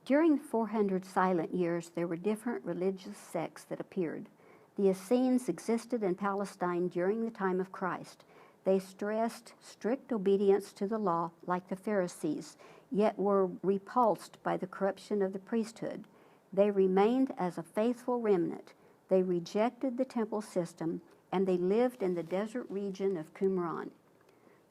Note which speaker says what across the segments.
Speaker 1: During the 400 silent years, there were different religious sects that appeared. The Essenes existed in Palestine during the time of Christ. They stressed strict obedience to the law, like the Pharisees, yet were repulsed by the corruption of the priesthood. They remained as a faithful remnant. They rejected the temple system, and they lived in the desert region of Qumran.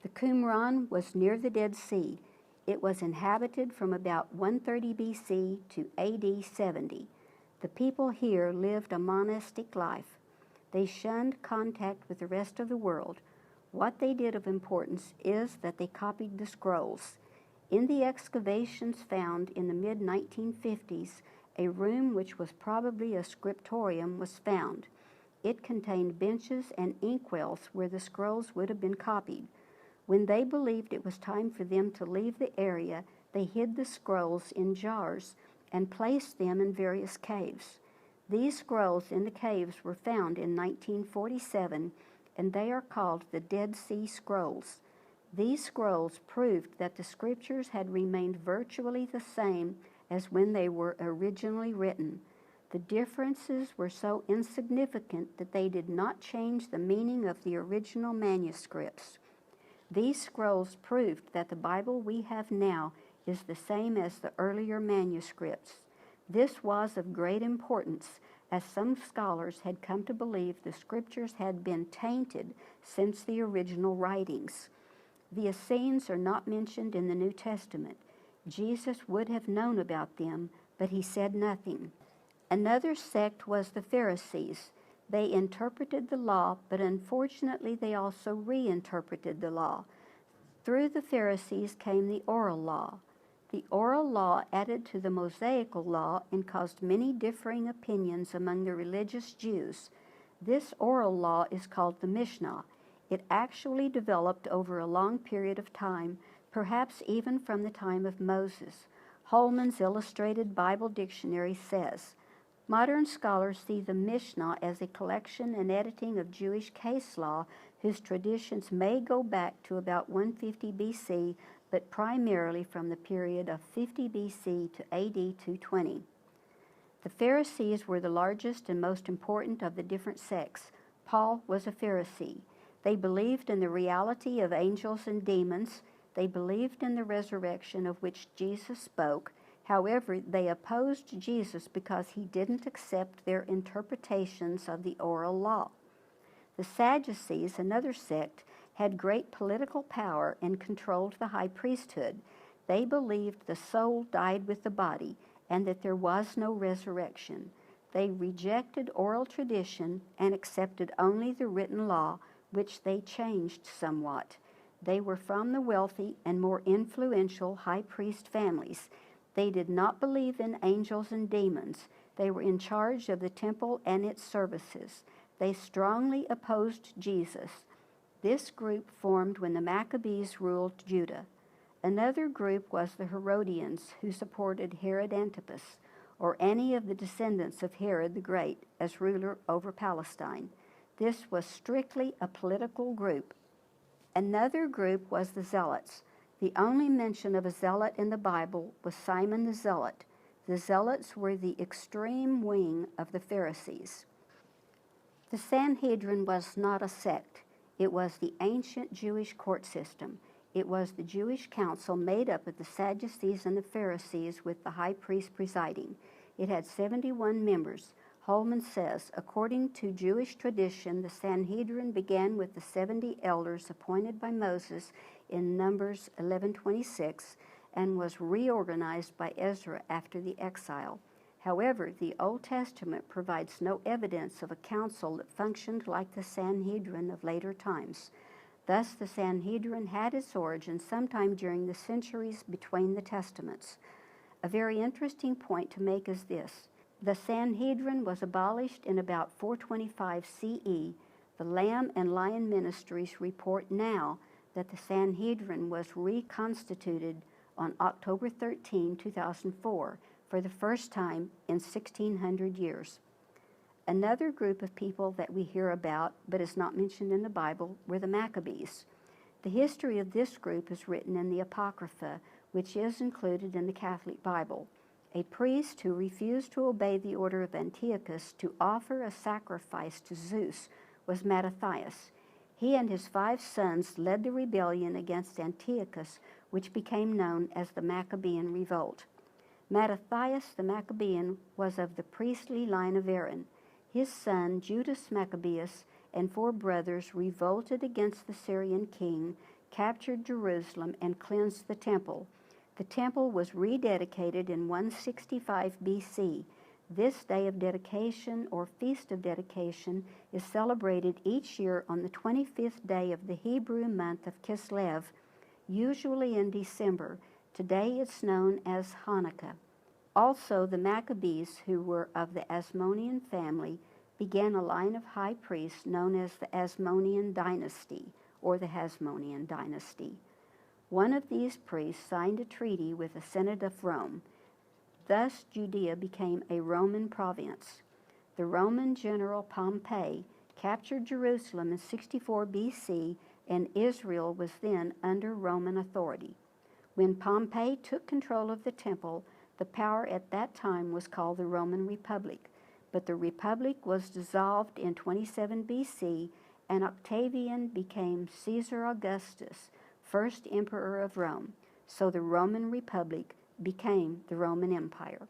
Speaker 1: The Qumran was near the Dead Sea. It was inhabited from about 130 BC to AD 70. The people here lived a monastic life. They shunned contact with the rest of the world. What they did of importance is that they copied the scrolls. In the excavations found in the mid-1950s, a room which was probably a scriptorium was found. It contained benches and inkwells where the scrolls would have been copied. When they believed it was time for them to leave the area, they hid the scrolls in jars and placed them in various caves. These scrolls in the caves were found in 1947, and they are called the Dead Sea Scrolls. These scrolls proved that the scriptures had remained virtually the same as when they were originally written. The differences were so insignificant that they did not change the meaning of the original manuscripts. These scrolls proved that the Bible we have now is the same as the earlier manuscripts. This was of great importance, as some scholars had come to believe the scriptures had been tainted since the original writings. The Essenes are not mentioned in the New Testament. Jesus would have known about them, but he said nothing. Another sect was the Pharisees. They interpreted the law, but unfortunately they also reinterpreted the law. Through the Pharisees came the oral law. The oral law added to the Mosaical law and caused many differing opinions among the religious Jews. This oral law is called the Mishnah. It actually developed over a long period of time, perhaps even from the time of Moses. Holman's Illustrated Bible Dictionary says, "Modern scholars see the Mishnah as a collection and editing of Jewish case law whose traditions may go back to about 150 BC, but primarily from the period of 50 BC to AD 220. The Pharisees were the largest and most important of the different sects. Paul was a Pharisee. They believed in the reality of angels and demons. They believed in the resurrection of which Jesus spoke. However, they opposed Jesus because he didn't accept their interpretations of the oral law. The Sadducees, another sect, had great political power and controlled the high priesthood. They believed the soul died with the body and that there was no resurrection. They rejected oral tradition and accepted only the written law, which they changed somewhat. They were from the wealthy and more influential high priest families. They did not believe in angels and demons. They were in charge of the temple and its services. They strongly opposed Jesus. This group formed when the Maccabees ruled Judah. Another group was the Herodians, who supported Herod Antipas, or any of the descendants of Herod the Great, as ruler over Palestine. This was strictly a political group. Another group was the Zealots. The only mention of a zealot in the Bible was Simon the Zealot. The Zealots were the extreme wing of the Pharisees. The Sanhedrin was not a sect. It was the ancient Jewish court system. It was the Jewish council made up of the Sadducees and the Pharisees, with the high priest presiding. It had 71 members. Holman says, according to Jewish tradition, the Sanhedrin began with the 70 elders appointed by Moses in Numbers 11:26 and was reorganized by Ezra after the exile. However, the Old Testament provides no evidence of a council that functioned like the Sanhedrin of later times. Thus, the Sanhedrin had its origin sometime during the centuries between the Testaments. A very interesting point to make is this. The Sanhedrin was abolished in about 425 CE. The Lamb and Lion ministries report now that the Sanhedrin was reconstituted on October 13, 2004, for the first time in 1600 years. Another group of people that we hear about, but is not mentioned in the Bible, were the Maccabees. The history of this group is written in the Apocrypha, which is included in the Catholic Bible. A priest who refused to obey the order of Antiochus to offer a sacrifice to Zeus was Mattathias. He and his 5 sons led the rebellion against Antiochus, which became known as the Maccabean Revolt. Mattathias the Maccabean was of the priestly line of Aaron. His son Judas Maccabeus and 4 brothers revolted against the Syrian king, captured Jerusalem, and cleansed the temple. The temple was rededicated in 165 BC. This day of dedication, or Feast of Dedication, is celebrated each year on the 25th day of the Hebrew month of Kislev, usually in December. Today it's known as Hanukkah. Also, the Maccabees, who were of the Asmonean family, began a line of high priests known as the Asmonean dynasty, or the Hasmonean dynasty. One of these priests signed a treaty with the Senate of Rome. Thus, Judea became a Roman province. The Roman general Pompey captured Jerusalem in 64 BC, and Israel was then under Roman authority. When Pompey took control of the temple, the power at that time was called the Roman Republic. But the Republic was dissolved in 27 BC, and Octavian became Caesar Augustus, first emperor of Rome. So the Roman Republic became the Roman Empire.